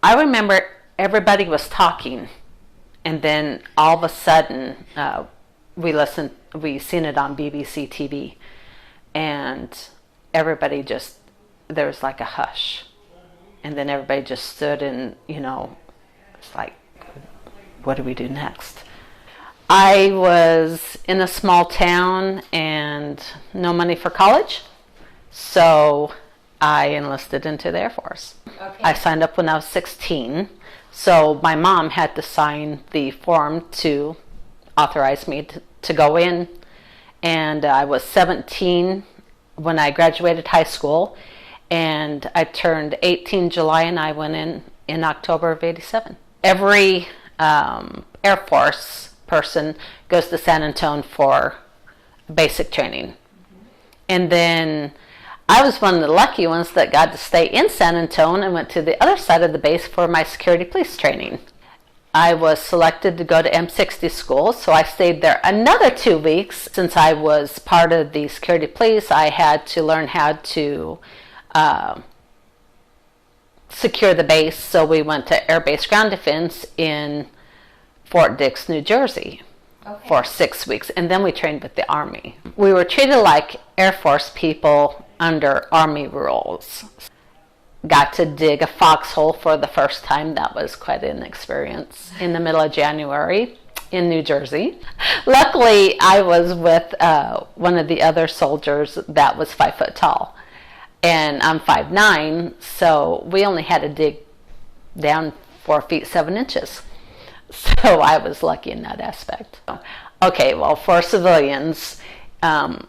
I remember everybody was talking, and then all of a sudden, we seen it on BBC TV, and everybody just, there was like a hush, and then everybody just stood and, it's like, what do we do next? I was in a small town and no money for college, so I enlisted into the Air Force. Okay. I signed up when I was 16, so my mom had to sign the form to authorize me to go in, and I was 17 when I graduated high school, and I turned 18 July, and I went in October of 87. Every Air Force person goes to San Antonio for basic training. And then I was one of the lucky ones that got to stay in San Antonio and went to the other side of the base for my security police training. I was selected to go to M60 school, so I stayed there another 2 weeks. Since I was part of the security police, I had to learn how to secure the base, so we went to Air Base Ground Defense in Fort Dix, New Jersey. Okay. For 6 weeks, and then we trained with the Army. We were treated like Air Force people under Army rules. Got to dig a foxhole for the first time. That was quite an experience in the middle of January in New Jersey. Luckily, I was with one of the other soldiers that was 5 foot tall, and I'm 5'9", so we only had to dig down 4 feet 7 inches. So I was lucky in that aspect. Okay, well, for civilians, I'm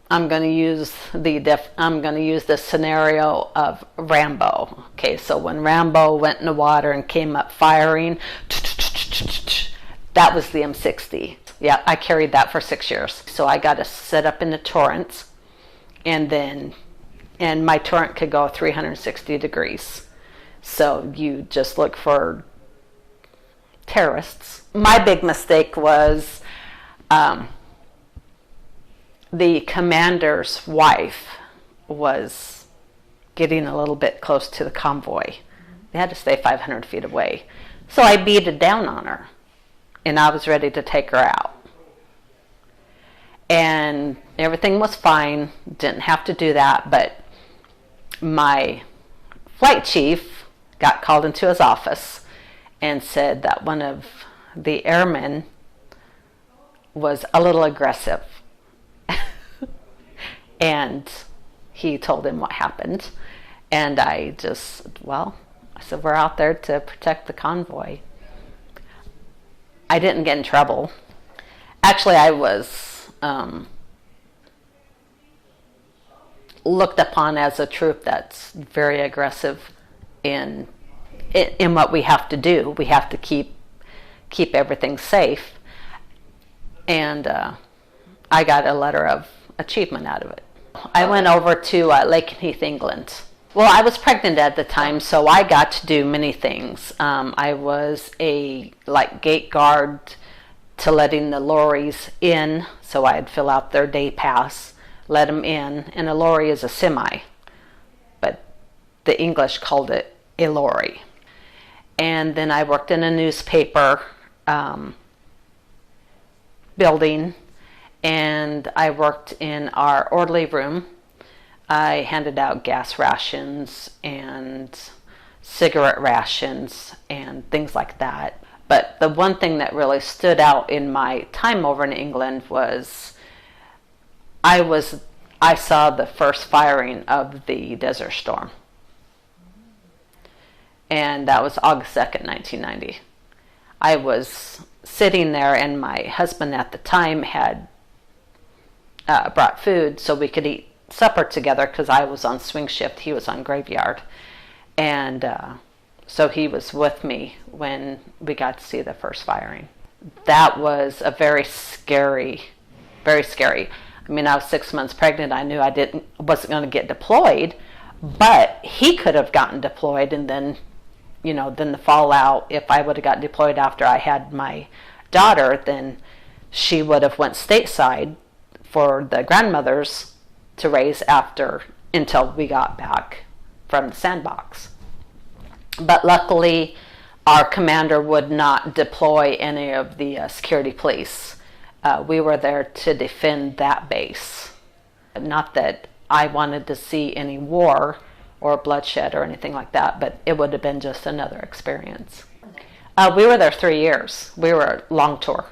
going to use the scenario of Rambo. Okay, so when Rambo went in the water and came up firing, that was the M60. Yeah, I carried that for 6 years. So I got to set up in the turret, and my turret could go 360 degrees. So you just look for terrorists. My big mistake was the commander's wife was getting a little bit close to the convoy. They had to stay 500 feet away. So I beated down on her, and I was ready to take her out. And everything was fine, didn't have to do that, but my flight chief got called into his office and said that one of the airmen was a little aggressive. And he told him what happened. And I said, we're out there to protect the convoy. I didn't get in trouble. Actually, I was looked upon as a troop that's very aggressive in what we have to do. We have to keep everything safe, and I got a letter of achievement out of it. I went over to Lakenheath, England. Well, I was pregnant at the time, so I got to do many things. I was a gate guard to letting the lorries in, so I'd fill out their day pass, let them in, and a lorry is a semi, but the English called it a lorry. And then I worked in a newspaper building, and I worked in our orderly room. I handed out gas rations and cigarette rations and things like that. But the one thing that really stood out in my time over in England was I saw the first firing of the Desert Storm. And that was August 2nd, 1990. I was sitting there, and my husband at the time had brought food so we could eat supper together, because I was on swing shift, he was on graveyard. And so he was with me when we got to see the first firing. That was a very scary. I mean, I was 6 months pregnant. I knew I wasn't going to get deployed, but he could have gotten deployed, and then the fallout, if I would have got deployed after I had my daughter, then she would have went stateside for the grandmothers to raise until we got back from the sandbox. But luckily, our commander would not deploy any of the security police. We were there to defend that base. Not that I wanted to see any war or bloodshed or anything like that, but it would have been just another experience. We were there 3 years. We were a long tour.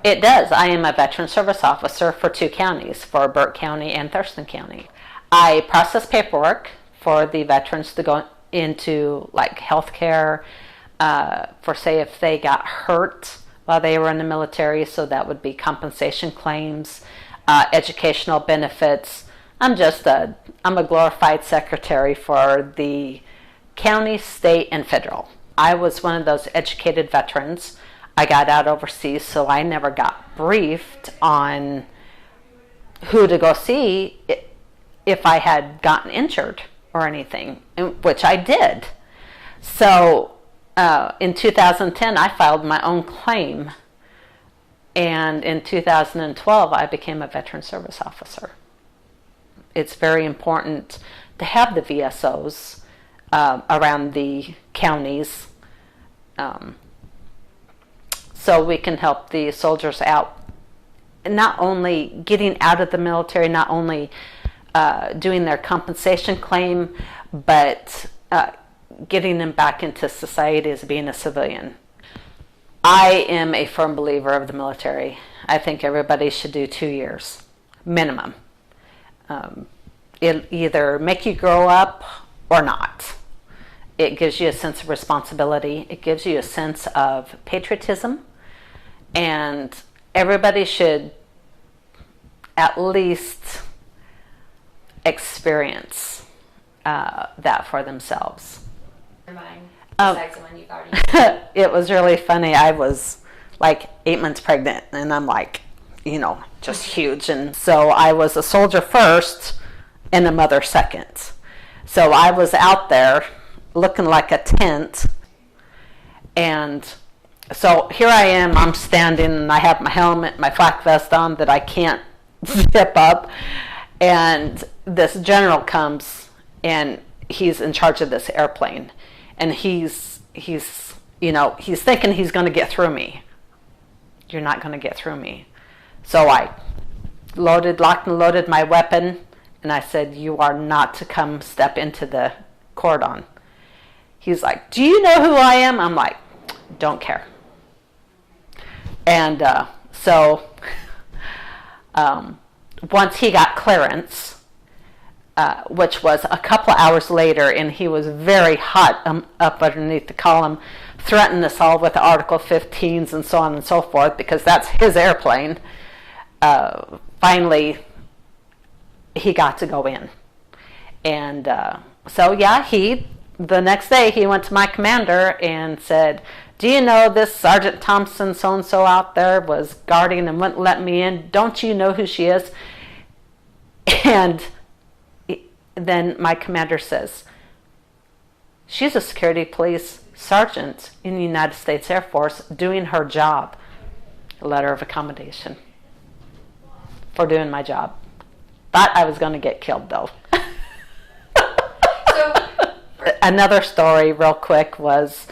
It does. I am a veteran service officer for 2 counties, for Burt County and Thurston County. I process paperwork for the veterans to go into like health care, for say if they got hurt while they were in the military, so that would be compensation claims, educational benefits. I'm a glorified secretary for the county, state, and federal. I was one of those educated veterans. I got out overseas, so I never got briefed on who to go see if I had gotten injured or anything, which I did. So in 2010, I filed my own claim, and in 2012, I became a veteran service officer. It's very important to have the VSOs around the counties, so we can help the soldiers out, not only getting out of the military, not only doing their compensation claim, but getting them back into society as being a civilian. I am a firm believer of the military. I think everybody should do 2 years, minimum. It'll either make you grow up or not. It gives you a sense of responsibility. It gives you a sense of patriotism. And everybody should at least experience that for themselves. Besides the one you've already It was really funny. I was like 8 months pregnant, and I'm like, just huge. And so I was a soldier first and a mother second. So I was out there looking like a tent. And so here I am, I'm standing, and I have my helmet, my flak vest on that I can't zip up. And this general comes, and he's in charge of this airplane. And he's thinking he's going to get through me. You're not going to get through me. So I locked and loaded my weapon, and I said, "You are not to come step into the cordon." He's like, "Do you know who I am?" I'm like, "Don't care." And so once he got clearance, which was a couple of hours later, and he was very hot up underneath the column, threatened us all with Article 15s and so on and so forth, because that's his airplane. Finally, he got to go in. And the next day he went to my commander and said, "Do you know this Sergeant Thompson so-and-so out there was guarding and wouldn't let me in? Don't you know who she is?" And then my commander says, "She's a security police sergeant in the United States Air Force doing her job." A letter of accommodation for doing my job. Thought I was going to get killed, though. Another story real quick was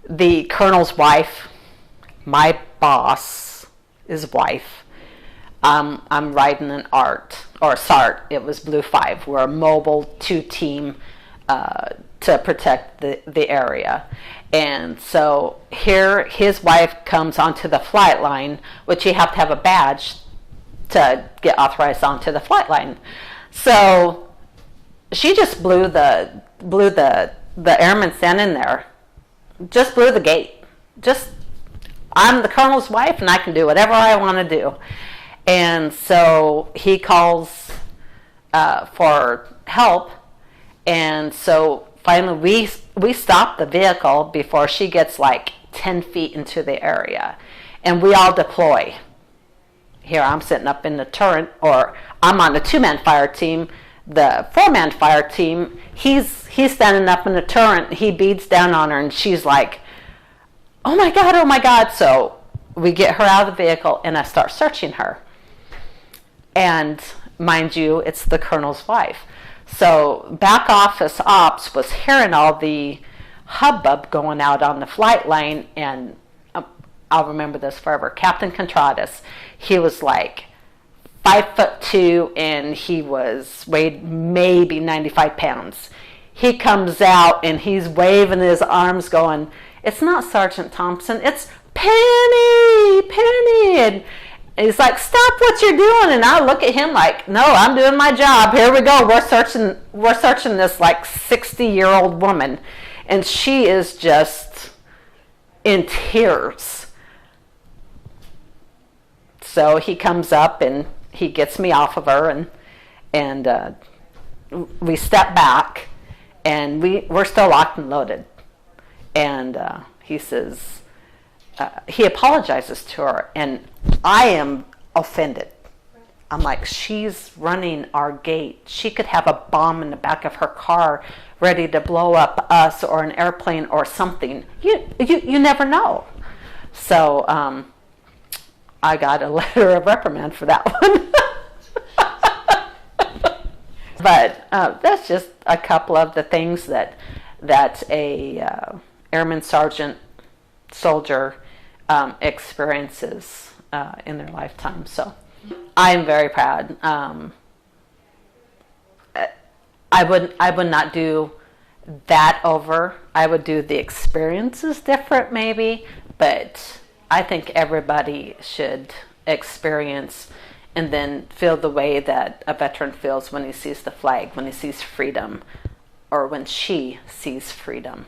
the colonel's wife, my boss, his wife. I'm riding an SART. It was Blue 5. We're a mobile 2-team to protect the area. And so here his wife comes onto the flight line, which you have to have a badge to get authorized onto the flight line. So she just blew the airman standing there. Just blew the gate. I'm the colonel's wife, and I can do whatever I want to do. And so he calls for help, and so finally we stop the vehicle before she gets like 10 feet into the area, and we all deploy. Here I'm sitting up in the turret, or I'm on the 2-man fire team. The 4-man fire team, he's standing up in the turret. He beats down on her, and she's like, oh my God. So we get her out of the vehicle, and I start searching her. And mind you, it's the colonel's wife. So back office ops was hearing all the hubbub going out on the flight lane, and I'll remember this forever. Captain Contradas, he was like 5'2", and he weighed maybe 95 pounds. He comes out and he's waving his arms going, "It's not Sergeant Thompson, it's Penny, Penny." And he's like, "Stop what you're doing." And I look at him like, "No, I'm doing my job. Here we go. We're searching this like 60-year-old woman." And she is just in tears. So he comes up and he gets me off of her, and we step back, and we're still locked and loaded. And he says, he apologizes to her, and I am offended. I'm like, she's running our gate. She could have a bomb in the back of her car ready to blow up us or an airplane or something. You never know. So I got a letter of reprimand for that one. But that's just a couple of the things that a airman sergeant soldier experiences in their lifetime. So I'm very proud. I would not do that over. I would do the experiences different maybe, but I think everybody should experience and then feel the way that a veteran feels when he sees the flag, when he sees freedom, or when she sees freedom.